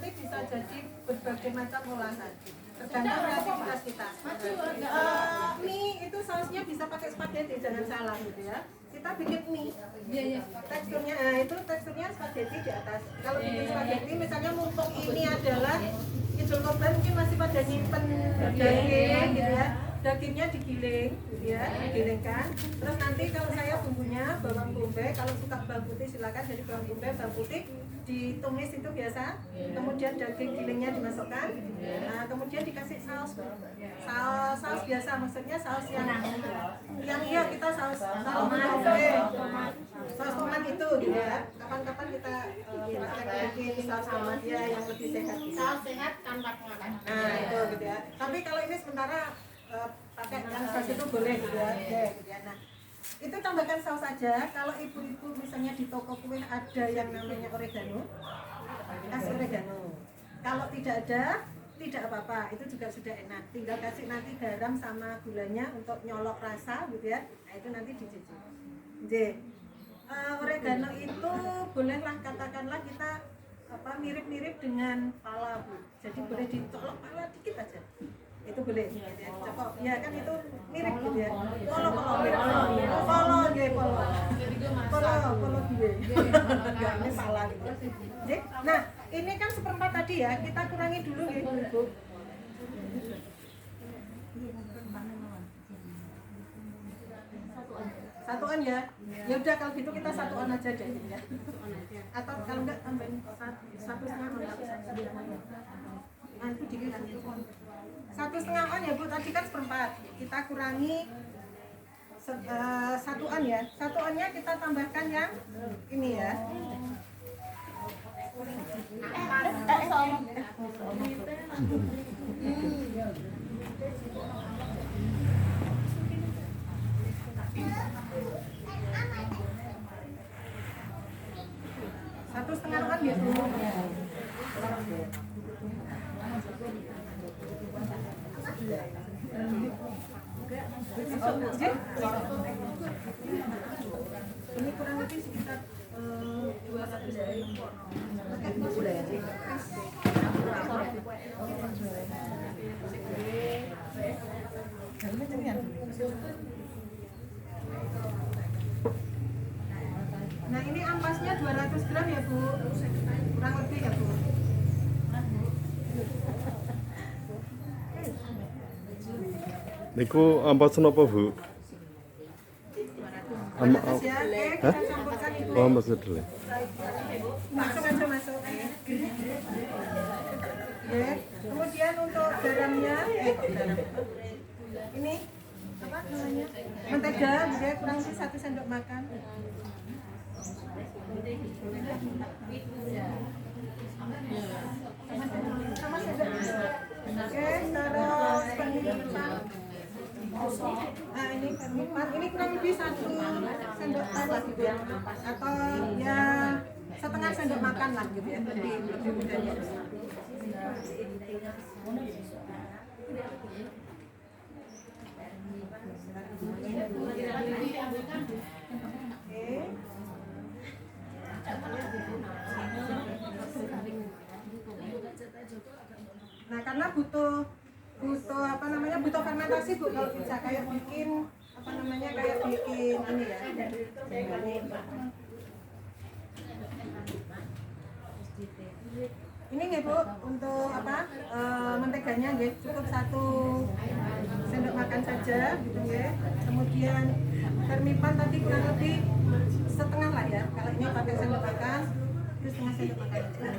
nanti bisa jadi berbagai macam olahan. Tergantung kreativitas kita. Mie itu sausnya bisa pakai spaghetti, jangan salah gitu ya. Kita bikin mie. Teksturnya, itu teksturnya spaghetti di atas. Kalau bikin spaghetti, misalnya mumpung ini adalah Idul Kurban, mungkin masih pada nyimpen daging gitu ya. Dagingnya digiling, gitu ya, digilingkan. Terus nanti kalau saya bumbunya bawang bombay, kalau suka bawang putih silakan jadi bawang bombay, bawang putih ditumis itu biasa. Kemudian daging gilingnya dimasukkan. Nah, kemudian dikasih saus biasa, maksudnya saus yang iya kita saus tomat, saus tomat itu, gitu ya. Kapan-kapan kita bikin saus tomat ya yang lebih sehat. Saus sehat tanpa pengawet. Nah itu gitu ya. Tapi kalau ini sementara pakai yang saus itu boleh gitu ya. Gitu ya. Nah itu tambahkan saus saja. Kalau ibu-ibu misalnya di toko kue ada yang namanya oregano, kasih oregano. Kalau tidak ada, tidak apa-apa. Itu juga sudah enak. Tinggal kasih nanti garam sama gulanya untuk nyolok rasa gitu ya. Nah itu nanti dicicip. Oregano itu bolehlah katakanlah kita mirip-mirip dengan pala Bu. Jadi boleh dicolok pala dikit aja. Itu boleh. Cocok. Ya kan itu mirip gitu ya. Polo gue. Enggak ini pala gitu. Nah, ini kan seperempat tadi ya. Kita kurangi dulu ya Bu. Satuan ya. Ya udah kalau gitu kita satuan aja deh ya. Atau kalau enggak tambahin 1,5 on. Nah, itu dikit 1,5 on ya Bu, tadi kan seperempat. Kita kurangi satuan ya. Satuannya kita tambahkan yang ini ya. Satu setengah on ya Bu. Ini kurang lebih sekitar 200 udah ya sih. Nah ini ampasnya 200 gram ya Bu, kurang lebih ya Bu. Niku ampasan apa Bu? Ya, kita campurkan Ibu. Oh, maksud dulu. Masuk aja masuk. Ya. Kemudian untuk garamnya, ini apa namanya? Mentega, dia kurang lebih 1 sendok makan. Sama sendok. Oke, terus penyimpan. Nah ini penyimpan, ini kurang lebih 1 sendok makan gitu ya, atau ya setengah sendok makan lah gitu ya, lebih mudahnya. Nah karena butuh butuh fermentasi Bu kalau bisa kayak bikin kayak bikin ini ya. Ini nggih Bu untuk menteganya nggih cukup 1 sendok makan saja gitu nggih. Kemudian vermipan tadi kurang lebih setengah lah ya. Kalau ini pakai sendok makan itu setengah sendok makan aja.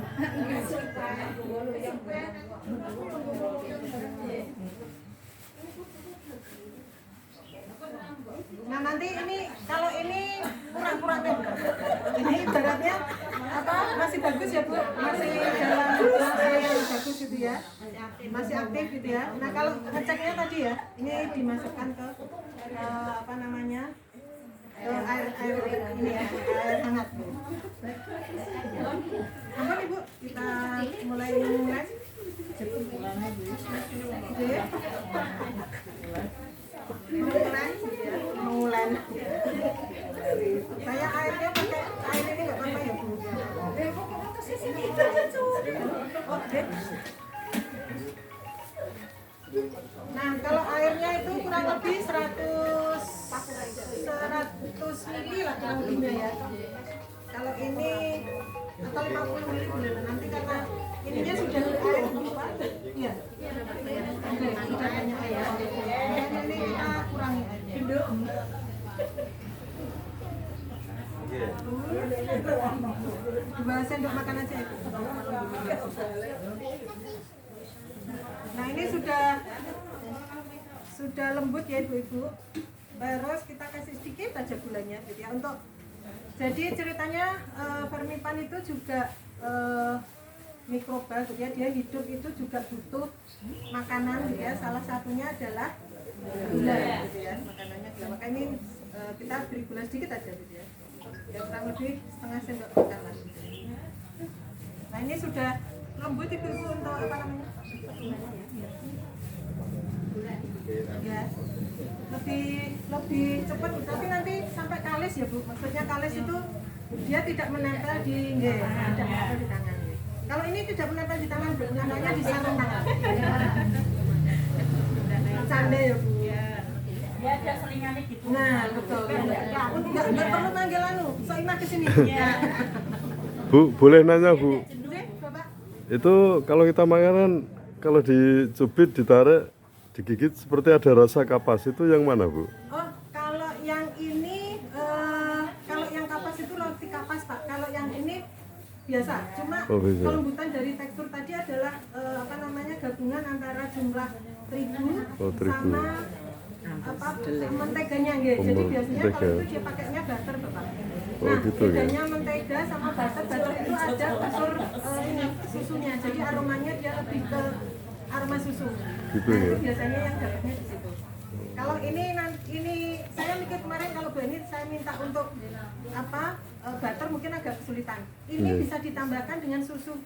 Nah nanti ini kalau ini kurang deh. Ini ibaratnya masih bagus ya Bu, masih dalam yang bagus gitu ya, masih aktif gitu ya. Nah kalau ngeceknya tadi ya, ini dimasukkan ke air ini ya, air hangat Bu. Apa nih Bu? Kita mulai mulai. Mengulen. Saya airnya pakai air ini nggak apa-apa ya Bu. Oh Oke. Nah, kalau airnya itu kurang lebih 100 mili lah kurang lebihnya ya. Kalau ini atau 50 mili boleh lah. Nanti karena ininya sudah air apa? Iya. Oke, sudah banyak air. Makanya ini kita kurangi air. Pindu. Dua sendok makan aja ya. Nah ini sudah lembut ya ibu-ibu. Terus kita kasih sedikit aja gulanya gitu ya untuk. Jadi ceritanya Vermipan itu juga mikroba gitu ya. Dia hidup itu juga butuh makanan gitu ya. Salah satunya adalah gula gitu ya. Makanannya gula. Maka ini kita beri gula sedikit aja gitu ya. Ya kurang lebih setengah sendok makan lah. Nah ini sudah lembut ibu-ibu untuk apa namanya? Ya, lebih cepat, tapi nanti sampai kalis ya bu. Maksudnya kalis itu dia tidak menempel di tangan. Kalau ini tidak menempel di tangan, bu, namanya di sarung tangan. Canda ya bu. Ya ada selingannya gitu. Nah betul. Nggak perlu manggil Soimah kesini. Bu, boleh nanya bu? Bapak. Itu kalau kita makan, kalau dicubit, ditarik, digigit seperti ada rasa kapas, itu yang mana bu? Oh, kalau yang ini, kalau yang kapas itu roti kapas pak. Kalau yang ini biasa, cuma kelembutan dari tekstur tadi adalah apa namanya gabungan antara jumlah terigu sama apa menteganya gitu. Jadi biasanya kalau itu dia pakainya butter bapak. Nah, gitu, bedanya mentega sama butter itu ada unsur ini susunya. Jadi aromanya dia lebih ke aroma susu. Gitu, nah, ya? itu biasanya yang dapatnya di situ. Kalau ini saya mikir kemarin kalau Bu ini saya minta untuk apa butter mungkin agak kesulitan. Ini bisa ditambahkan dengan susu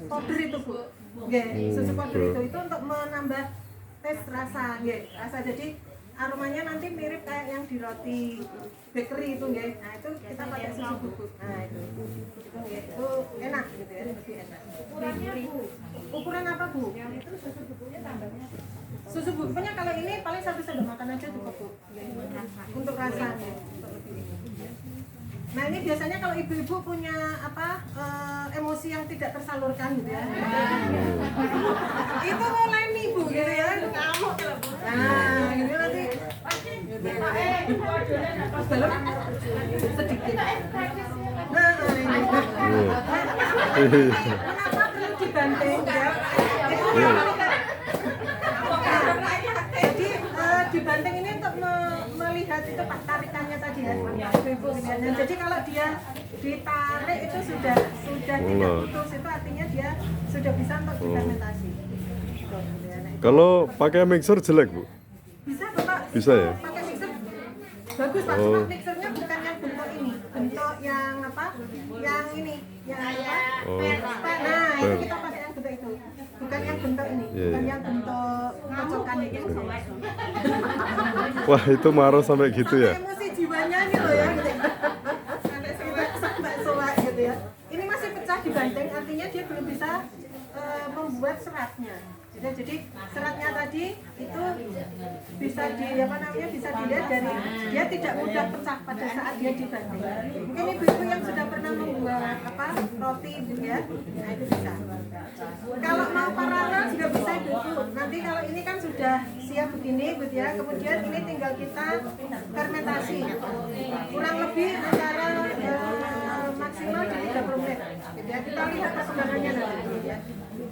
powder itu Bu. Susu powder itu untuk menambah tes rasa, rasa jadi aromanya nanti mirip kayak yang di roti bakery itu, nah itu kita pakai susu bubuk, nah itu enak gitu ya, lebih enak. Ukuran apa bu? Yang itu susu bubuknya tambahnya. Susu bubuknya kalau ini paling 1 sendok makan aja cukup bu, untuk rasanya. Nah ini biasanya kalau ibu-ibu punya apa emosi yang tidak tersalurkan gitu ya, itu mulai nih bu gitu ya, kamu kalau bu. Nah gitu nanti belum sedikit. Nah ini kenapa perlu dibanting ya? Jadi dibanting ini untuk melihat itu pak tarikannya tadi ya, ibu. Jadi kalau dia ditarik itu sudah tidak putus, itu artinya dia sudah bisa untuk difermentasi. Kalau pakai mixer jelek bu? Bisa bapak. Bisa ya? Pakai mixer bagus pak, cuma mixernya bukan yang bentuk ini, bentuk yang apa? Yang ini, yang apa? Nah itu kita pakai yang bentuk itu, bukan yang bentuk ini, bukan yang bentuk kocokan itu. Wah itu marah sampai gitu ya? Emosi jiwanya nih loh ya, sampai soak gitu ya. Ini masih pecah dibanting, artinya dia belum bisa membuat seratnya. Jadi seratnya tadi itu bisa bisa dilihat dari dia tidak mudah pecah pada saat dia dibanting. Mungkin ibu-ibu yang sudah pernah membuat roti gitu ya, nah itu bisa. Kalau mau paralel juga bisa ibu-ibu. Nanti kalau ini kan sudah siap begini gitu ya, kemudian ini tinggal kita fermentasi. Kurang lebih antara maksimal di 30 menit. Gitu ya. Kita lihat perkembangannya nanti ya.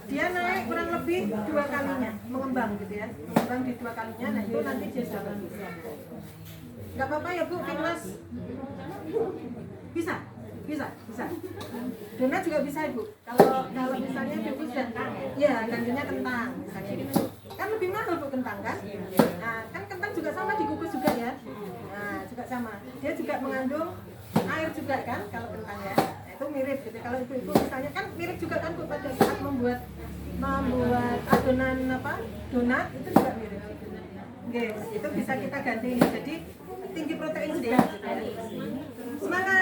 Dia naik kurang lebih 2 kalinya, mengembang gitu ya, mengembang di 2 kalinya, nah itu nanti dia sudah bagus. Nggak apa-apa ya bu, Finmas? Bisa. Donat juga bisa ibu. Kalau misalnya ibu sudah, ya gantinya kentang misalnya gitu. Kan lebih mahal bu kentang kan? Nah kan kentang juga sama dikukus juga ya. Nah juga sama, dia juga mengandung air juga kan kalau kentang ya. Itu mirip gitu. Kalau ibu-ibu misalnya kan mirip juga kan bu pada saat membuat adonan donat itu juga mirip. Itu bisa kita ganti jadi tinggi protein juga. Semangat.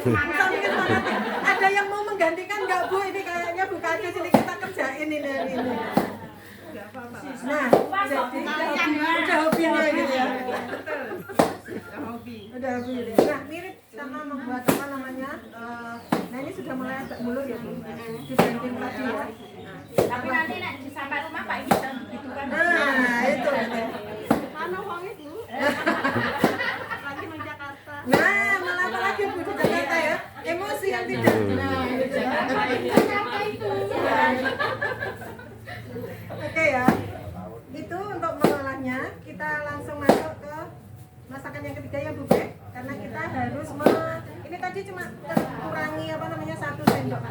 Sambil Ada yang mau menggantikan nggak Bu? Ini kayaknya Bu Kades ini kita kerjain ini. Nah, jadi udah hobinya gitu ya. Udah hobi. Nah, mirip sama membuat apa namanya? Nah ini sudah mulai agak mulus ya Bu. Dibanding tadi ya. Tapi nanti sampai rumah Pak ini bisa begitu kan. Nah, itu. Mana uangnya dulu? Lagi di Jakarta. Nah, malah apa lagi Bu di Jakarta ya? Emosi yang tidak. Nah, itu. Oke ya. Itu untuk mengolahnya, kita langsung masuk ke masakan yang ketiga ya Bu Be. Karena kita harus ini tadi cuma kurangi apa namanya 1 sendok.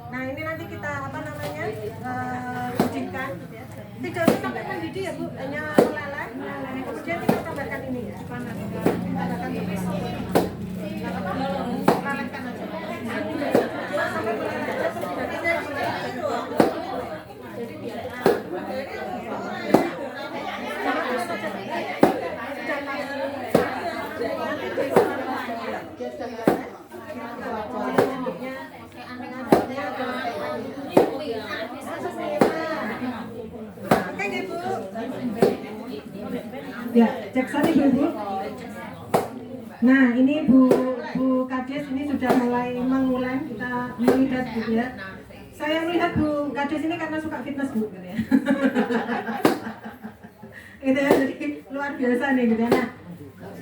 Nah, ini nanti kita apa namanya? Didihkan. Tidak usah sampai mendidih ya Bu, hanya meleleh. Kemudian kita tambahkan ini ya. Tambahkan ini. Lelehkan aja. Sampai meleleh. Jadi biar ya, cek sana Ibu. Nah, ini Bu Kades ini sudah mulai mengulang, kita melihat gitu ya. Saya melihat Bu Kades ini karena suka fitness Bu gitu ya. Gitu ya, jadi luar biasa nih gitu ya. Nah,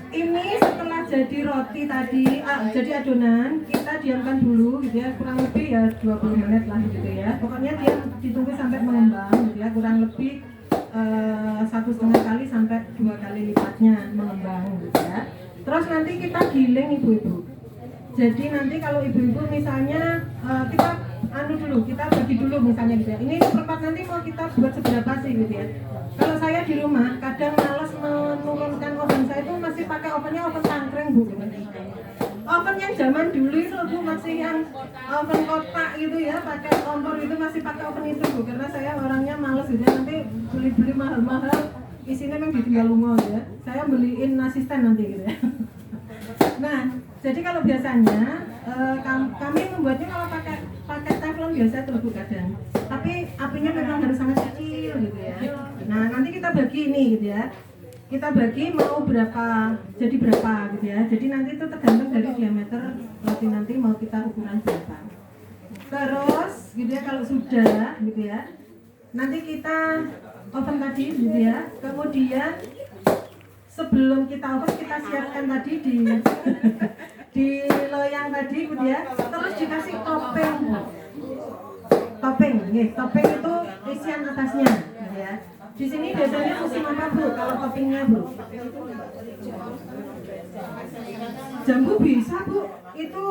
ini setelah jadi roti tadi, jadi adonan, kita diamkan dulu gitu ya, kurang lebih ya 20 menit lah gitu ya. Pokoknya dia ditunggu sampai mengembang gitu ya, kurang lebih 1,5 kali sampai 2 kali lipatnya mengembang gitu ya. Terus nanti kita giling ibu-ibu. Jadi nanti kalau ibu-ibu misalnya kita kita bagi dulu misalnya gitu ya. Ini seperempat nanti mau kita buat seberapa sih gitu ya. Kalau saya di rumah kadang malas menurunkan oven, saya itu masih pakai ovennya oven tangkring Bu. Oven yang zaman dulu itu Bu, masih yang oven kotak gitu ya, pakai kompor itu masih pakai oven itu Bu, karena saya orangnya males gitu ya, nanti beli mahal-mahal isinya memang ditinggal lungo ya. Saya beliin asisten nanti gitu ya. Nah, jadi kalau biasanya kami membuatnya kalau pakai teflon biasa itu Bu kadang. Tapi apinya memang harus sangat kecil gitu ya. Nah, nanti kita bagi ini gitu ya. Kita bagi mau berapa, jadi berapa gitu ya. Jadi nanti itu tergantung dari diameter roti nanti mau kita ukuran berapa. Terus gitu ya, kalau sudah gitu ya, nanti kita oven tadi gitu ya. Kemudian sebelum kita oven kita siapkan tadi di loyang tadi gitu ya. Terus dikasih topping. Topping itu isian atasnya gitu ya. Di sini biasanya musim apa Bu? Kalau toppingnya Bu? Jambu bisa Bu, itu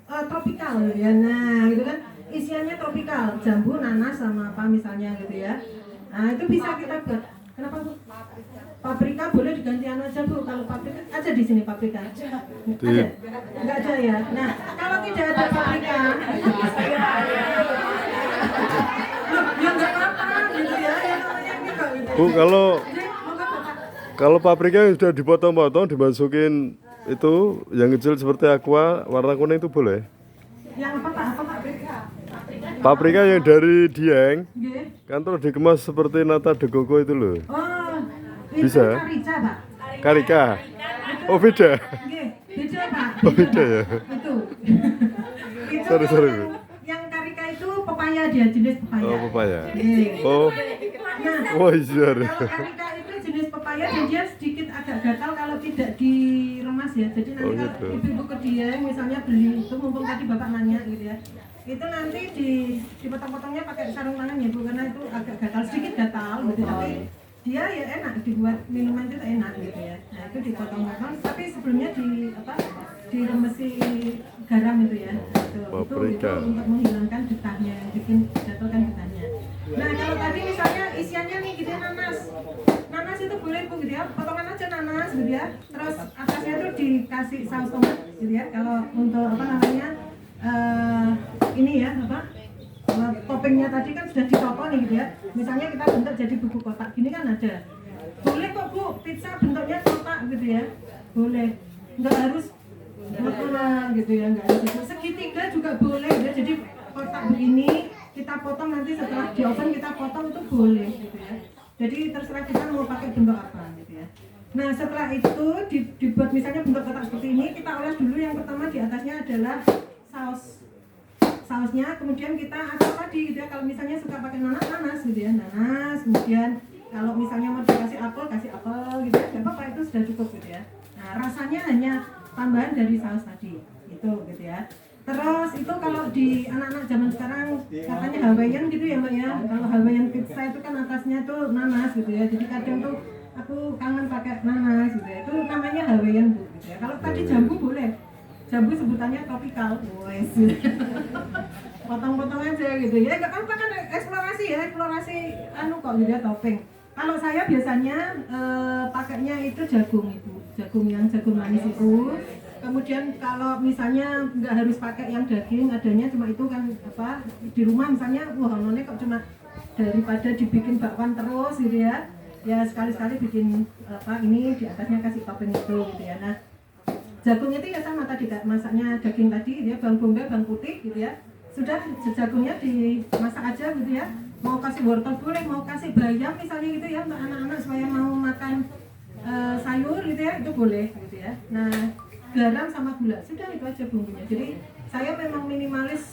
tropikal ya. Nah gitu kan, isiannya tropikal, jambu, nanas sama apa misalnya gitu ya. Nah itu bisa kita buat. Kenapa Bu? Paprika boleh digantian aja Bu. Kalau paprika ada di sini paprika. Ada? Enggak ada ya. Nah kalau tidak ada paprika, ya enggak apa-apa gitu ya. Bu, kalau paprika yang sudah dipotong-potong dimasukin itu yang kecil seperti aqua warna kuning itu boleh? Yang apa Pak? Paprika yang dari Dieng kan terus dikemas seperti nata de coco itu loh. Oh, bisa? Karica Pak. Karika? Oh beda? Beda Pak. Oh beda ya? Itu. Sorry. Yang karika itu pepaya dia, jenis pepaya. Oh pepaya. Oh. Nah, oh iya. Kalau karika itu jenis pepaya dan dia sedikit agak gatal kalau tidak diremas ya. Jadi nanti kalau ibu-ibu ke dia misalnya beli itu, mumpung tadi Bapak nanya gitu ya. Itu nanti dipotong-potongnya pakai sarung tangan ya Bu, karena itu agak gatal, sedikit gatal gitu. Tapi dia ya enak dibuat minuman itu enak gitu ya. Nah itu dipotong-potong, tapi sebelumnya diremesi garam itu ya. Itu untuk menghilangkan getahnya, bikin jatuhkan getahnya. Nah kalau tadi misalnya isiannya nih gitu ya, nanas itu boleh Bu gitu ya, potongan aja nanas gitu ya. Terus atasnya tuh dikasih saus tomat gitu ya. Kalau untuk apa namanya ini ya apa toppingnya tadi kan sudah dipotong nih gitu ya. Misalnya kita bentuk jadi buku kotak gini kan ada. Boleh kok Bu, pizza bentuknya kotak gitu ya. Boleh. Enggak harus gitu ya, nggak harus itu. Segitiga juga boleh ya, jadi kotak begini kita potong, nanti setelah di oven kita potong itu boleh gitu ya. Jadi terserah kita mau pakai bentuk apa gitu ya. Nah setelah itu dibuat misalnya bentuk kotak seperti ini, kita oles dulu. Yang pertama di atasnya adalah sausnya, kemudian kita aduk tadi gitu ya. Kalau misalnya suka pakai nanas gitu ya, nanas, kemudian kalau misalnya mau dikasih apel, kasih apel gitu ya, nggak apa-apa, itu sudah cukup gitu ya. Nah rasanya hanya tambahan dari saus tadi itu gitu ya. Terus itu kalau di anak-anak zaman sekarang katanya Hawaiian gitu ya Mbak ya. Kalau Hawaiian pizza itu kan atasnya tuh nanas gitu ya. Jadi kadang tuh aku kangen pakai nanas gitu ya. Itu namanya Hawaiian Bu gitu ya. Kalau tadi jambu boleh. Jambu sebutannya tropical. Wes. Potong-potong aja gitu ya. Enggak apa-apa kan, eksplorasi ya, eksplorasi kok gitu ya, topping. Kalau saya biasanya pakainya itu jagung itu. Jagung manis itu. Kemudian kalau misalnya nggak harus pakai yang daging, adanya cuma itu kan apa di rumah misalnya, wah nonnya kok cuma daripada dibikin bakwan terus gitu ya, ya sekali-sekali bikin apa ini di atasnya kasih topping itu gitu ya. Nah jagung itu ya sama tadi kak, masaknya daging tadi gitu ya, bawang bombay, bawang putih gitu ya, sudah jagungnya dimasak aja gitu ya. Mau kasih wortel boleh, mau kasih bayam misalnya gitu ya untuk anak-anak supaya mau makan sayur gitu ya, itu boleh gitu ya. Nah garam sama gula, sudah itu aja bumbunya. Jadi saya memang minimalis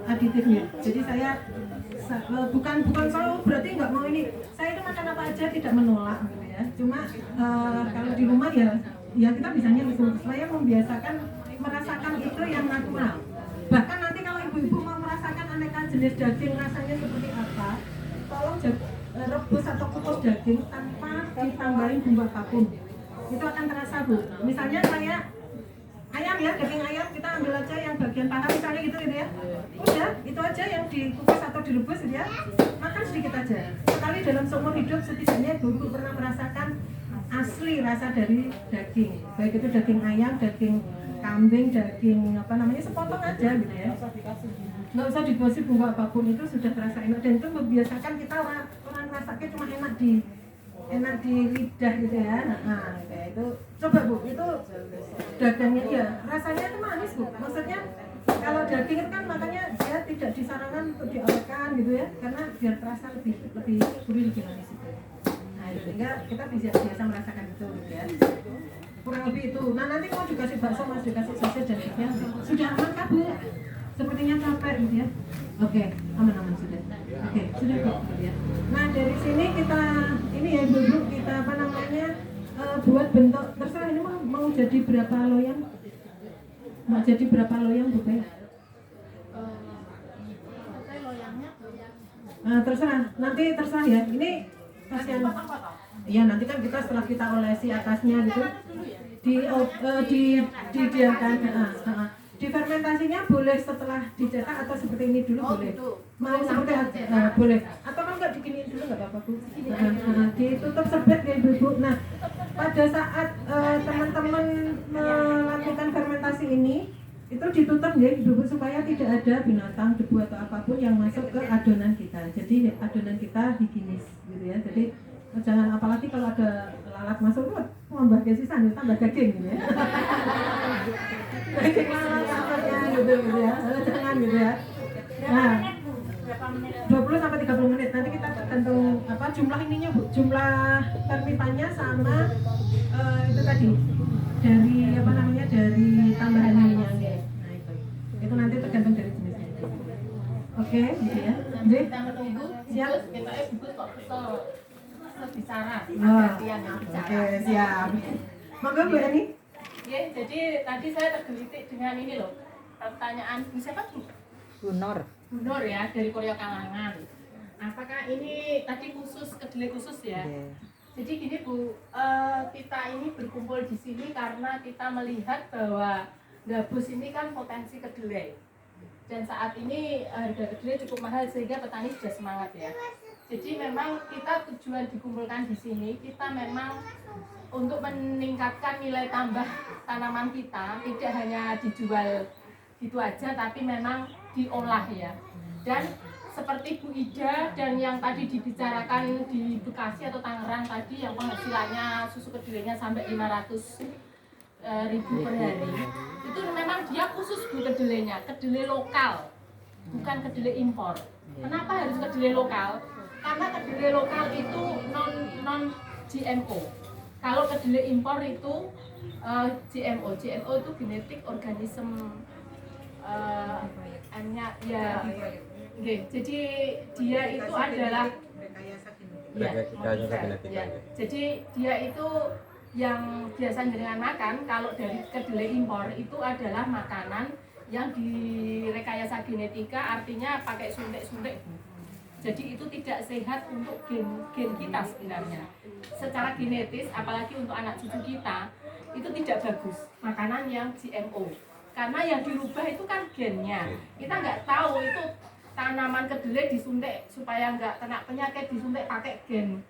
aditifnya. Jadi saya bukan selalu berarti nggak mau ini. Saya itu makan apa aja tidak menolak gitu ya. Cuma kalau di rumah ya kita bisanya itu supaya membiasakan merasakan itu yang natural. Bahkan nanti kalau ibu-ibu mau merasakan aneka jenis daging rasanya seperti apa, tolong rebus atau kukus daging tanpa ditambahin bumbu apapun. Itu akan terasa Bu. Misalnya kayak ayam ya, daging ayam kita ambil aja yang bagian paha misalnya gitu ya. Udah, itu aja yang dikukus atau direbus gitu ya. Makan sedikit aja. Sekali dalam seumur hidup setidaknya ibu pernah merasakan asli rasa dari daging. Baik itu daging ayam, daging kambing, daging apa namanya, sepotong aja gitu ya. Nggak usah dikasih bumbu apapun, itu sudah terasa enak dan itu membiasakan kita orang rasanya cuma enak di lidah gitu ya. Nah itu coba Bu, itu dagingnya ya rasanya itu manis Bu. Maksudnya kalau daging itu kan makanya dia tidak disarankan untuk diawetkan gitu ya, karena biar terasa lebih gurih, lebih manis itu. Nah sehingga kita biasa merasakan itu gitu ya. Kurang lebih itu. Nah nanti mau dikasih bakso, mau dikasih sosis dan sebagainya, sudah aman kan Bu? Sepertinya capek gitu ya. Oke, aman sudah. Oke, sudah kok gitu ya. Nah dari sini kita ini ya dulu kita apa namanya buat bentuk, terserah ini mau jadi berapa loyang? Mau jadi berapa loyang Bu Pe? Terserah, nanti terserah ya. Ini kasihan. Iya nanti kan kita setelah kita olesi atasnya gitu didiamkan. Difermentasinya boleh setelah dicetak atau seperti ini dulu boleh. Mau seperti boleh. Atau kalau nggak diginiin dulu nggak apa-apa Bu. Ditutup sebet ya Ibu. Nah pada saat teman-teman melakukan fermentasi ini itu ditutup ya Ibu supaya tidak ada binatang, debu atau apapun yang masuk ke adonan kita. Jadi adonan kita higienis gitu ya. Jadi jangan, apalagi kalau ada lalat masuk, tambah kesisan, tambah daging gitu ya. Daging lalat gitu ya. Jangan gitu ya. Nah, 20 sampai 30 menit. Nanti kita tergantung apa jumlah ininya Bu, jumlah termipannya sama itu tadi. Dari apa namanya? Dari tambahan minyaknya. Nah, itu nanti tergantung dari jenisnya. Oke, gitu ya. Jadi Kita menunggu. siap. Kita kok bicara. Oke, siap. Monggo Bu Ani. Ya, jadi tadi saya tergelitik dengan ini loh. Pertanyaan siapa tuh? Gunor. Gunor ya, dari Korea Kalangan. Apakah ini tadi khusus kedelai khusus ya? Jadi gini Bu, kita ini berkumpul di sini karena kita melihat bahwa gabus ini kan potensi kedelai. Dan saat ini harga kedelai cukup mahal sehingga petani sudah semangat ya. Jadi memang kita tujuan dikumpulkan di sini, kita memang untuk meningkatkan nilai tambah tanaman kita, tidak hanya dijual gitu aja, tapi memang diolah ya. Dan seperti Bu Ida dan yang tadi dibicarakan di Bekasi atau Tangerang tadi, yang penghasilannya susu kedelainya sampai 500 ribu per hari. Itu memang dia khusus bu kedelainya, kedelai lokal, bukan kedelai impor. Kenapa harus kedelai lokal? Karena kedelai lokal itu non GMO. Kalau kedelai impor itu GMO. GMO itu genetik organisme ya. Jadi dia itu adalah jadi dia itu yang biasa jenengan makan kalau dari kedelai impor itu adalah makanan yang direkayasa genetika, artinya pakai suntik-suntik. Jadi itu tidak sehat untuk gen kita sebenarnya. Secara genetis, apalagi untuk anak cucu kita, itu tidak bagus makanan yang GMO. Karena yang dirubah itu kan gennya. Kita nggak tahu itu tanaman kedelai disuntik supaya nggak kena penyakit, disuntik pakai gen.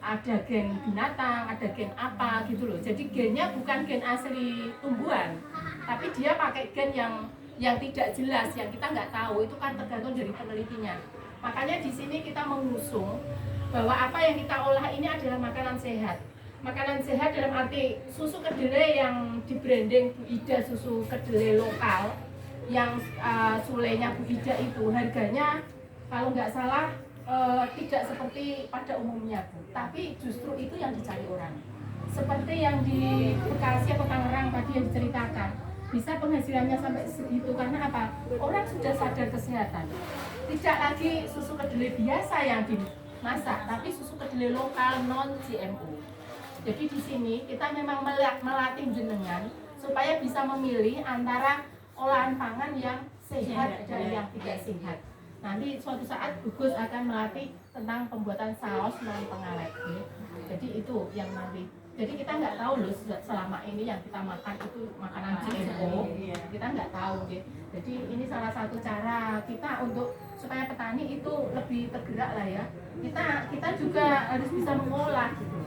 Ada gen binatang, ada gen apa gitu loh. Jadi gennya bukan gen asli tumbuhan, tapi dia pakai gen yang tidak jelas, yang kita nggak tahu. Itu kan tergantung dari penelitinya. Makanya di sini kita mengusung bahwa apa yang kita olah ini adalah makanan sehat. Makanan sehat dalam arti susu kedelai yang di branding Bu Ida, susu kedelai lokal yang sulainya Bu Ida itu harganya kalau nggak salah tidak seperti pada umumnya Bu, tapi justru itu yang dicari orang. Seperti yang di Bekasi atau Tangerang tadi yang diceritakan, bisa penghasilannya sampai segitu karena apa? Orang sudah sadar kesehatan. Tidak lagi susu kedelai biasa yang dimasak, tapi susu kedelai lokal non GMO. Jadi di sini kita memang melatih jenengan supaya bisa memilih antara olahan pangan yang sehat dan yang tidak sehat. Nanti suatu saat Gugus akan melatih tentang pembuatan saus non pengawet. Jadi itu yang nanti. Jadi kita nggak tahu loh selama ini yang kita makan itu makanan GMO. Kita nggak tahu. Jadi ini salah satu cara kita untuk supaya petani itu lebih tergerak lah ya. Kita juga harus bisa mengolah gitu.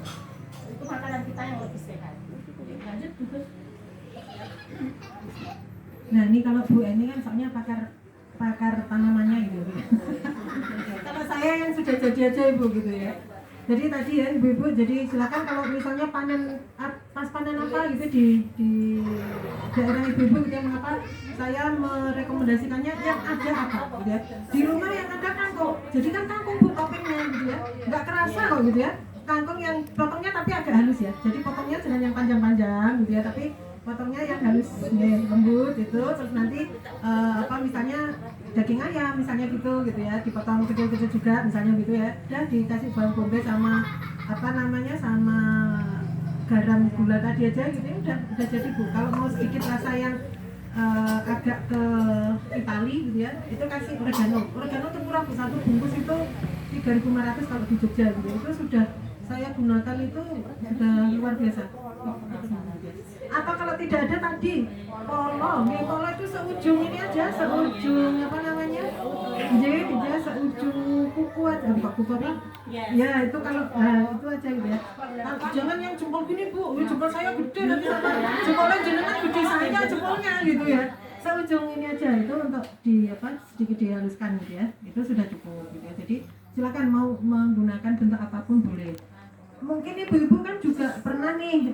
Itu makanan kita yang lebih sehat. Lanjut Gugus. Nah ini kalau Bu Eni kan soalnya pakar tanamannya gitu. Kalau saya yang sudah jadi aja Ibu gitu ya. Jadi tadi ya Ibu-ibu, jadi silakan kalau misalnya pas panen apa gitu di daerah Ibu-ibu gitu ya, mengapa saya merekomendasikannya yang ada apa gitu ya. Di rumah yang ada kangkung. Jadi kan kangkung Bu topengnya gitu ya. Nggak kerasa kok gitu ya. Kangkung yang potongnya tapi agak halus ya. Jadi potongnya jangan yang panjang-panjang gitu ya, tapi potongnya yang halus lembut itu. Terus nanti misalnya daging ayam misalnya gitu ya, dipotong kecil-kecil juga misalnya gitu ya. Udah dikasih bawang bombay sama sama garam gula tadi aja gitu ya, udah jadi Bu. Kalau mau sedikit rasa yang agak ke Itali gitu ya, itu kasih oregano tuh murah Bu, satu bungkus itu 3.500 kalau di Jogja gitu. Itu sudah saya gunakan, itu sudah luar biasa. Apa kalau tidak ada tadi polo itu seujung ini aja, seujung apa namanya, seujung kuku aja, bukan kuku apa ya, itu kalau itu aja gitu ya. Jangan yang jempol gini Bu, jempol saya gede nanti sama jempolnya jenengan gede saya jempolnya gitu ya. Seujung ini aja itu untuk sedikit dihaluskan gitu ya, itu sudah cukup gitu ya. Jadi silakan mau menggunakan bentuk apapun boleh. Mungkin ibu-ibu kan juga pernah nih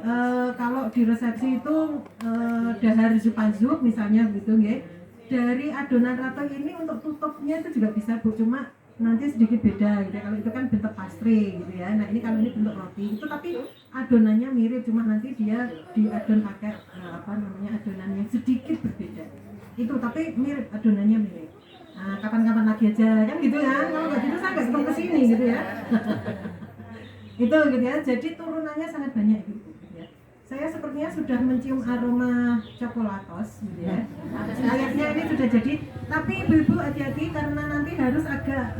kalau di resepsi itu dahar zup misalnya gitu ya. Dari adonan rata ini untuk tutupnya itu juga bisa Bu, cuma nanti sedikit beda gitu ya. Kalau itu kan bentuk pastry gitu ya. Nah ini kalau ini bentuk roti itu, tapi adonannya mirip, cuma nanti dia diadon pakai adonan yang sedikit berbeda. Itu tapi mirip, adonannya mirip. Nah kapan-kapan lagi aja kan gitu ya. Kalau nggak gitu saya nggak datang ke sini gitu ya. Itu gitu ya, jadi turunannya sangat banyak gitu ya. Saya sepertinya sudah mencium aroma coklatos gitu ya. Kayaknya ini sudah jadi, tapi ibu-ibu hati-hati karena nanti harus agak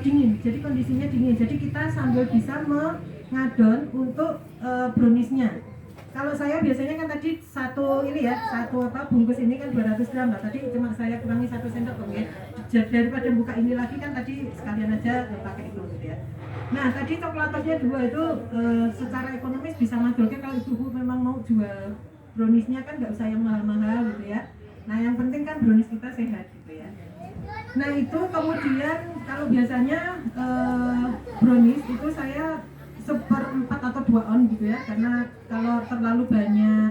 dingin. Jadi kondisinya dingin. Jadi kita sambil bisa mengadon untuk browniesnya. Kalau saya biasanya kan tadi satu bungkus ini kan 200 gram lah. Tadi cuma saya kurangi 1 sendok ya. Daripada buka ini lagi kan tadi sekalian aja pakai itu gitu ya. Nah tadi coklatosnya 2 itu secara ekonomis bisa madolkan kalau ibu memang mau jual browniesnya kan nggak usah yang mahal-mahal gitu ya. Nah yang penting kan brownies kita sehat gitu ya. Nah itu kemudian kalau biasanya brownies itu saya 1/4 atau 2 on gitu ya, karena kalau terlalu banyak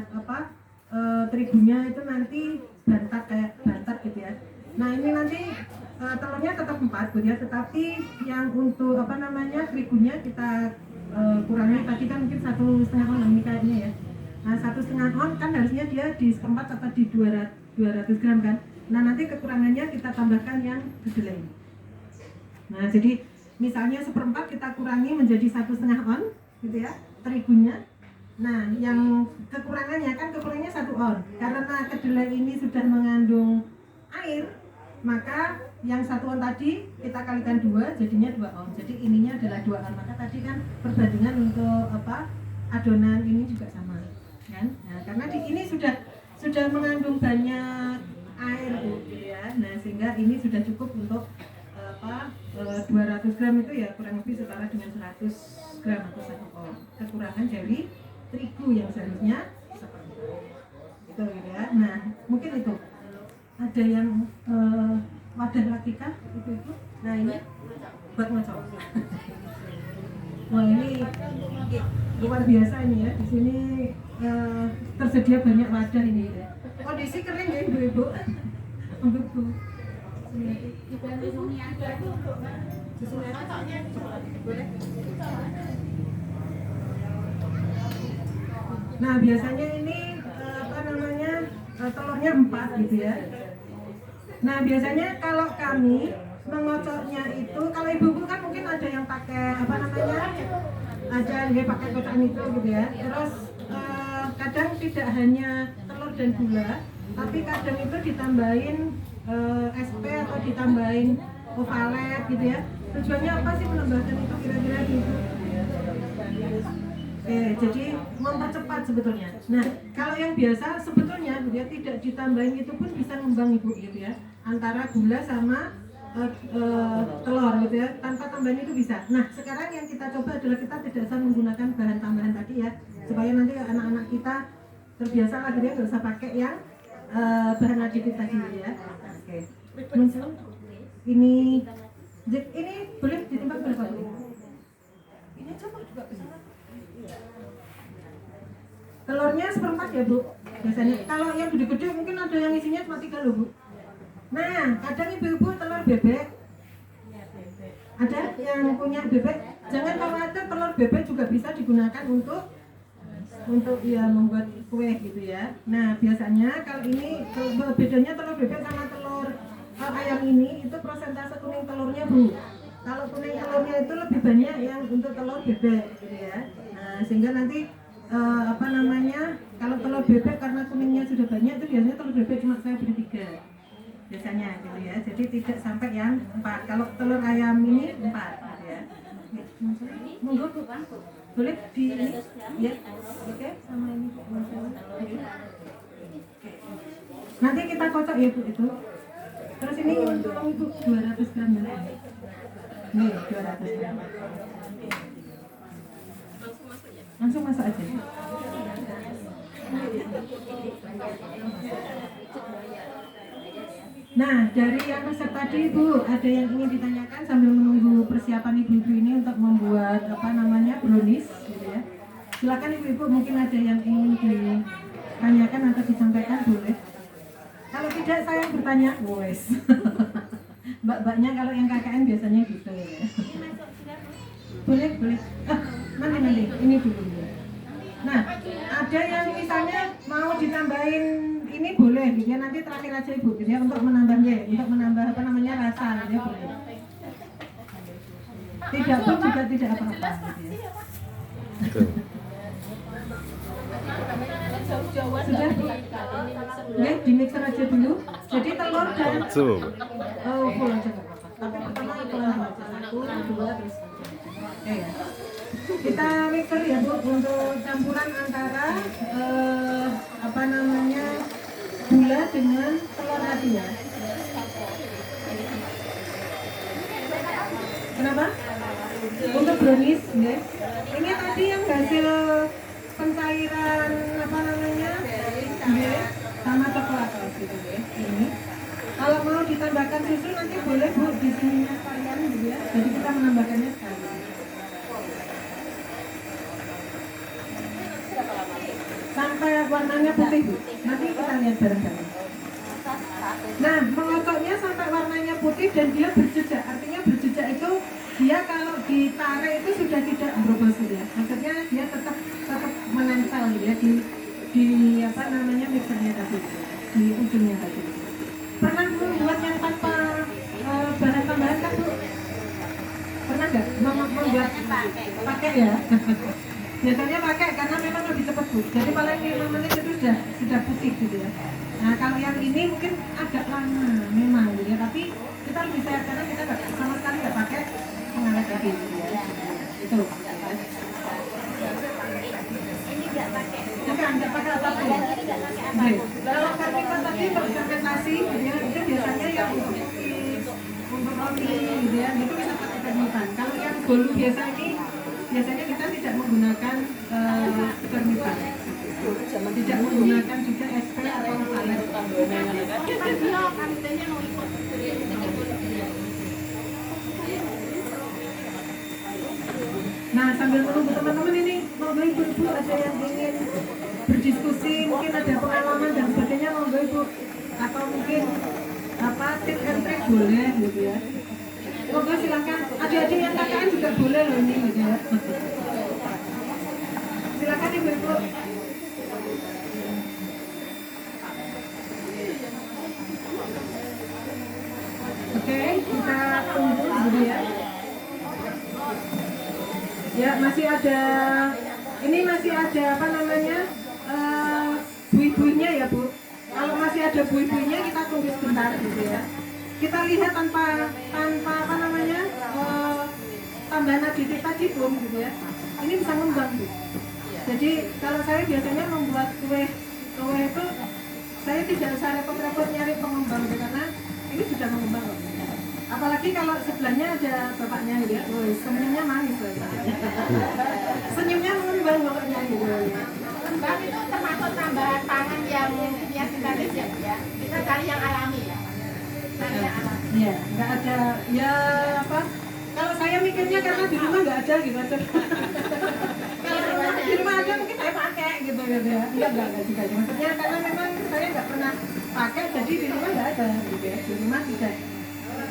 terigunya itu nanti bantat gitu ya. Nah ini nanti telurnya tetap 4 gitu ya, tetapi yang untuk terigunya kita kurangi tadi kan mungkin 1,5 on ini kayaknya ya. Nah 1,5 on kan harusnya dia di 1/4 atau di 200 gram kan. Nah nanti kekurangannya kita tambahkan yang kedelai. Nah jadi misalnya 1/4 kita kurangi menjadi 1,5 on gitu ya terigunya. Nah yang kekurangannya 1 on, karena kedelai ini sudah mengandung air, maka yang 1 on tadi kita kalikan 2 jadinya 2 on. Jadi ininya adalah 2 on. Maka tadi kan perbandingan untuk adonan ini juga sama kan. Nah karena di ini sudah mengandung banyak air gitu ya. Nah sehingga ini sudah cukup untuk 200 gram itu ya kurang lebih setara dengan 100 gram atau 1 on kekurangan dari terigu yang seharusnya itu gitu ya. Nah mungkin itu ada yang wadah lagi kah itu. Nah ini buat ngocok. Wah ini luar biasa ini ya, di sini tersedia banyak wadah ini ya. Kondisi kering ya ibu-ibu. Ibu-ibu. Nah biasanya ini telurnya 4 gitu ya. Nah biasanya kalau kami mengocoknya itu, kalau ibu-ibu kan mungkin ada yang pakai ada yang pakai kocokan itu gitu ya. Terus kadang tidak hanya telur dan gula, tapi kadang itu ditambahin SP atau ditambahin ovalet gitu ya. Tujuannya apa sih menambahkan itu kira-kira gitu? Jadi mempercepat sebetulnya. Nah kalau yang biasa sebetulnya gitu ya, tidak ditambahin itu pun bisa ngembang ibu gitu ya, antara gula sama telur gitu ya, tanpa tambahan itu bisa. Nah sekarang yang kita coba adalah kita tidak usah menggunakan bahan tambahan tadi ya, supaya nanti anak-anak kita terbiasa lah gitu ya, nggak usah pakai yang bahan aditif tadi gitu ya. Oke. Ini boleh ditimbang berapa bu? Ini coba juga bisa. Telurnya 1/4 ya bu, biasanya. Kalau yang gede-gede mungkin ada yang isinya cuma 3 loh bu. Nah, kadang ibu-ibu telur bebek. Ada yang punya bebek. Jangan khawatir, telur bebek juga bisa digunakan untuk ya membuat kue gitu ya. Nah, biasanya kalau ini bedanya telur bebek sama telur ayam ini itu prosentase kuning telurnya bu. Kalau kuning telurnya itu lebih banyak yang untuk telur bebek gitu ya. Nah, sehingga nanti kalau telur bebek karena kuningnya sudah banyak itu biasanya telur bebek cuma saya beri 3 biasanya gitu ya, jadi tidak sampai yang 4. Kalau telur ayam ini 4 gitu ya. Monggo bu, boleh di ini ya, oke sama ini nanti kita kocok ya bu itu. Terus ini tolong ibu 200 gram dulu nih, 200 gram langsung masak aja. Nah dari yang resep tadi ibu, ada yang ingin ditanyakan sambil menunggu persiapan ibu-ibu ini untuk membuat brownies gitu ya. Silakan ibu-ibu, mungkin ada yang ingin ditanyakan atau disampaikan, boleh. Kalau tidak saya bertanya, wes. Mbak-mbaknya kalau yang KKN biasanya gitu ya. Boleh. Nanti ini dulu ya. Nah, ada yang misalnya mau ditambahin ini boleh gitu ya, nanti terakhir aja ibu gitu ya, untuk menambahnya, untuk menambah rasa gitu ya, boleh. Tidak pun juga tidak apa-apa gitu ya. Sudah ya, di mixer aja dulu. Jadi telur dan full aja nggak apa-apa. Tapi pertama pelan aja, 1, 2, terus ya. Kita mixer ya bu, untuk campuran antara gula dengan telur tadi ya. Kenapa? Untuk brownies ya. Ini tadi yang hasil pencairan sama coklat gitu ya. Ini kalau mau ditambahkan susu nanti boleh bu, di sini sekalian gitu ya. Jadi kita menambahkannya sekali. warnanya putih Bu. Nanti kita lihat bareng-bareng. Nah, mengocoknya sampai warnanya putih dan dia berjejak. Artinya berjejak itu dia kalau ditarik itu sudah tidak berubah ya. Maksudnya dia tetap menempel ya di apa namanya mixernya tadi, di ujungnya tadi. Pernah membuat yang tanpa bahan tambahan kan Bu? Pernah nggak membuat pakai ya? Biasanya pakai karena memang lebih cepat Bu. Jadi paling 5 menit itu sudah putih gitu ya. Nah kalau yang ini mungkin agak lama memang gitu ya, tapi kita lebih sehat karena kita sama sekali nggak pakai pengawet lagi gitu ya. Itu. Ini nggak pakai. Nggak pakai apapun. Kalau karnival tadi fermentasi gitu ya, itu biasanya yang untuk roti gitu ya, itu bisa pakai karnival. Kalau yang bolu biasanya kita tidak menggunakan karnival. Tidak menggunakan juga SP atau palet. Nah sambil menunggu teman-teman ini monggo ibu ada yang ingin berdiskusi, mungkin ada pengalaman dan sebagainya monggo ibu, atau mungkin apa tips and trick boleh gitu ya. Monggo silakan, adik-adik yang KKN juga boleh loh ini gitu ya. Silakan ibu. Oke, kita tunggu dulu ya. Ya, masih ada, ini masih ada apa namanya, bui-buinya ya Bu. Kalau masih ada bui-buinya kita tunggu sebentar gitu ya. Kita lihat tanpa apa namanya, tambahan aditif tadi belum gitu ya. Ini bisa ngembang Bu. Jadi kalau saya biasanya membuat kue itu saya tidak usah repot-repot nyari pengembang gitu, karena ini sudah mengembang loh. Apalagi kalau sebelahnya ada bapaknya gitu, senyumnya manis loh. Senyumnya mengembang pokoknya gitu. Kembang itu termasuk tambahan pangan yang kimia sintetis ya. Kita cari yang alami ya. Cari yang alami. Iya, nggak ada ya apa? Kalau saya mikirnya karena di rumah nggak ada gitu aja. Kalau di rumah ada mungkin saya pakai gitu ya. Enggak juga. Maksudnya karena memang saya nggak pernah pakai, jadi di rumah nggak ada gitu ya. Di rumah tidak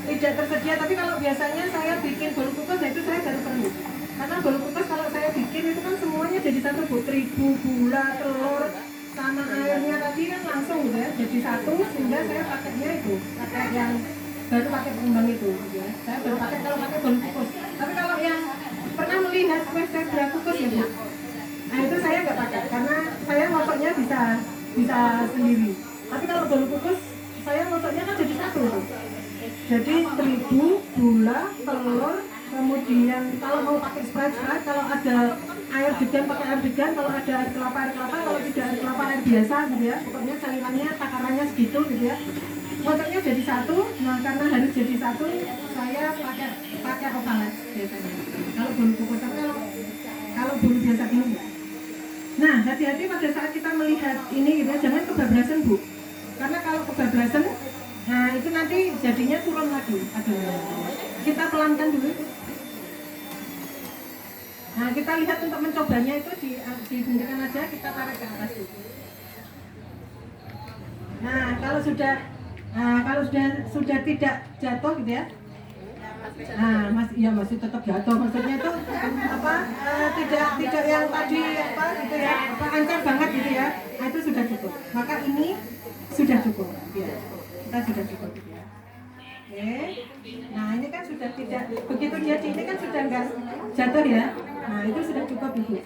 tersedia. Tapi kalau biasanya saya bikin bolu kukus, itu saya baru perlu. Karena bolu kukus kalau saya bikin itu kan semuanya jadi satu Bu, terigu, gula, telur, sama airnya tadi kan langsung gitu ya, jadi satu, sehingga saya pakainya itu pakai yang baru pakai pengembang itu gitu ya. Saya baru pakai kalau pakai bolu kukus. Tapi kalau yang pernah melihat kue stevia kukus ya Bu, nah itu saya nggak pakai karena saya ngocoknya bisa sendiri. Tapi kalau bolu kukus saya ngocoknya kan jadi satu tuh. Jadi terigu, gula, telur, kemudian kalau mau pakai Sprite, kalau ada air degan pakai air degan, kalau ada air kelapa, kalau tidak air kelapa air biasa gitu ya. Pokoknya cairannya, takarannya segitu gitu ya. Ngocoknya jadi satu. Nah karena harus jadi satu, saya pakai opalet biasanya. Kalau bolu kukus, tapi kalau bolu biasa belum. Nah hati-hati pada saat kita melihat ini gitu ya, jangan kebablasan Bu. Karena kalau kebablasan, nah itu nanti jadinya turun lagi. Kita pelankan dulu. Nah kita lihat untuk mencobanya itu dihentikan aja, kita tarik ke atas dulu. Nah kalau sudah tidak jatuh gitu ya. Nah masih tetap jatuh, maksudnya itu apa tidak yang tadi apa gitu ya, apa ancur banget gitu ya. Nah itu sudah cukup. Maka ini sudah cukup. Ya. Kita sudah cukup ya. Oke. Nah ini kan sudah tidak begitu jadi, ini kan sudah enggak jatuh ya. Nah itu sudah cukup Ibu.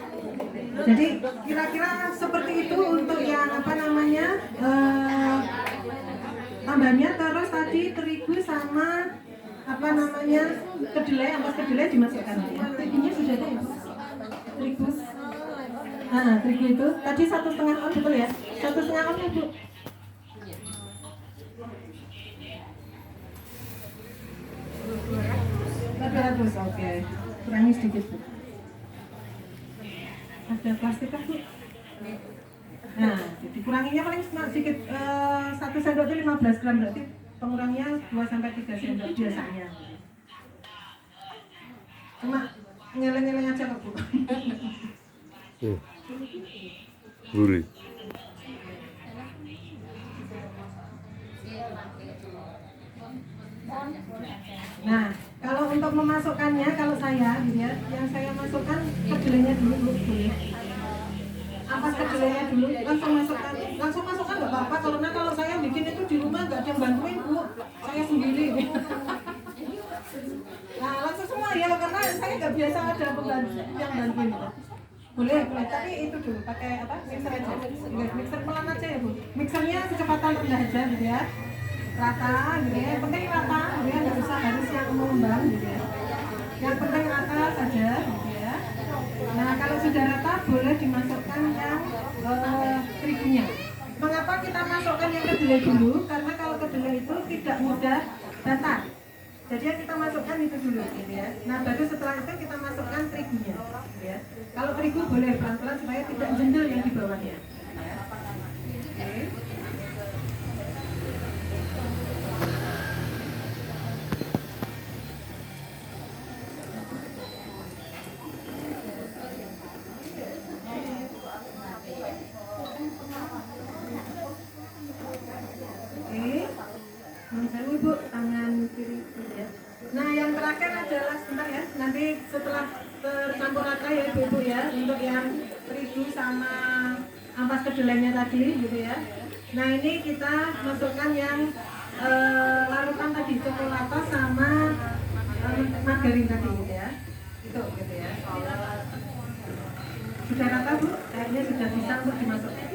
Jadi kira-kira seperti itu untuk yang apa namanya tambahnya. Terus tadi terigu sama apa namanya kedelai, ampas kedelai dimasukkan ya. Terigunya sudah ada ya Bu? Terigu. Nah terigu itu tadi 1,5 on betul ya? 1,5 on ya Bu? 200, oke. Kurangi sedikit Bu. Ada plastik kan Bu? Nah, jadi kuranginya paling sedikit, 1 sendok itu 15 gram, berarti penguranginya 2-3 sendok biasanya. Cuma ngeleng-ngeleng aja kok Bu. Gurih. untuk memasukkannya kalau saya gitu ya, yang saya masukkan kedelainya dulu Bu, boleh. Ampas kedelainya dulu, langsung masukkan nggak apa-apa, karena kalau saya bikin itu di rumah nggak ada yang bantuin Bu, saya sendiri. Nah langsung semua ya, karena saya nggak biasa ada pembantu yang bantuin. Boleh, tapi itu dulu pakai apa? Mixer aja. Mixer pelan aja ya Bu. Mixernya kecepatan rendah aja gitu ya. Rata gitu ya. Yang penting rata, gitu ya. Nggak usah harus yang mengembang gitu ya. Yang penting rata saja gitu ya. Nah kalau sudah rata boleh dimasukkan yang terigunya. Mengapa kita masukkan yang kedelai dulu? Karena kalau kedelai itu tidak mudah datar. Jadi yang kita masukkan itu dulu gitu ya. Nah baru setelah itu kita masukkan terigunya gitu ya. Kalau terigu boleh pelan-pelan supaya tidak jendel yang di bawahnya ya. Oke. Ibu tangan kiri ya. Nah yang terakhir adalah sebentar ya, nanti setelah tercampur rata ya ibu ya, untuk yang terigu sama ampas kedelainya tadi gitu ya. Nah ini kita masukkan yang larutan tadi, coklat sama margarin tadi gitu ya, itu gitu ya. Sudah rata Bu, kayaknya sudah bisa untuk dimasukkan.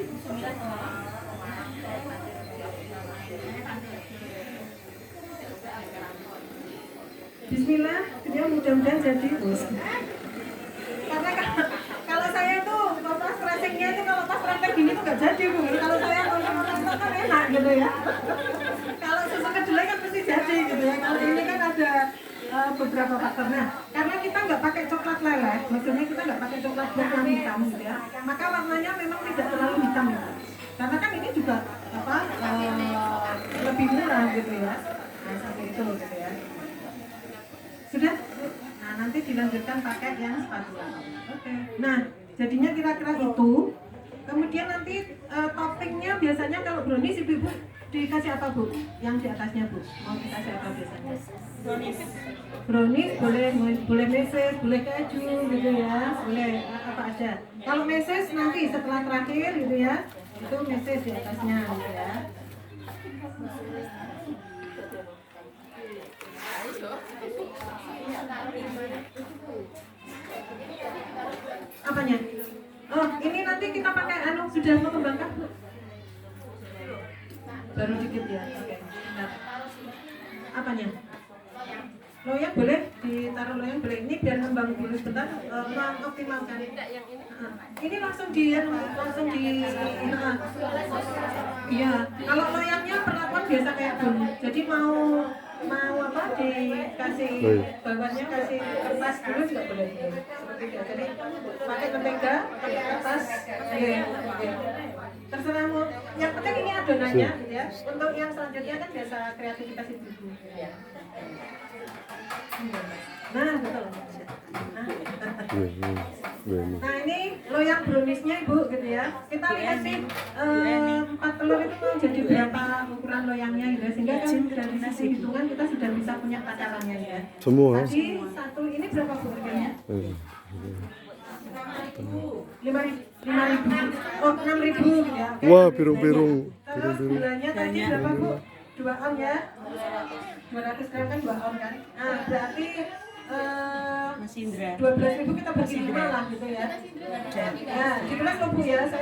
Bismillah, dia mudah-mudahan jadi. Karena kalau saya itu pas racingnya itu kalau pas racing gini tuh nggak jadi Bu. Kalau saya ngomong-ngomong kan enak gitu ya. Kalau susu kedelai kan pasti jadi gitu ya. Kalau ini kan ada beberapa faktor. Nah, karena kita nggak pakai coklat leleh, maksudnya kita nggak pakai coklat yang hitam gitu ya. Maka warnanya memang tidak terlalu hitam ya. Karena kan ini juga apa lebih murah gitu ya. Nah, seperti itu gitu ya. Sudah? Nah, nanti dilanjutkan pakai yang spatula. Oke. Nah, jadinya kira-kira itu. Kemudian nanti toppingnya biasanya kalau brownies ibu dikasih apa Bu? Yang di atasnya Bu? Mau dikasih apa biasanya? Brownies boleh meses, boleh keju gitu ya. Boleh apa aja. Kalau meses nanti setelah terakhir gitu ya. Itu meses di atasnya gitu ya. Apanya? Oh, ini nanti kita pakai sudah mengembangkan Bu? Baru dikit ya. Oke. Nah. Apanya? Loyang boleh ditaruh loyang boleh. Ini biar ngembang dulu sebentar, mengoptimalkan. Ini langsung di. Iya. Kalau loyangnya perlakuan biasa kayak bunyi. Jadi mau apa dikasih bawahnya kasih kertas dulu juga boleh seperti itu. Jadi pakai mentega, pakai kertas, terserah mau. Yang penting ini adonannya, gitu ya. Untuk yang selanjutnya kan biasa kreativitas ibu. Nah betul. Nah ini loyang browniesnya ibu gitu ya. Kita lihat sih 4 telur itu tuh jadi berapa ukuran loyangnya gitu ya. Sehingga kan dari sisi hitungan kita sudah bisa punya takarannya ya. Semua. Tadi satu ini berapa Bu harganya? 5.000. Oh 6.000 gitu ya. Okay. Wah pirung-pirung. Terus gulanya tadi berapa Bu? 2 on ya. 200 gram kan 2 on kan. Nah berarti 12.000 kita bagi 5 lah gitu ya. Nah, di kelas Bu ya. Saya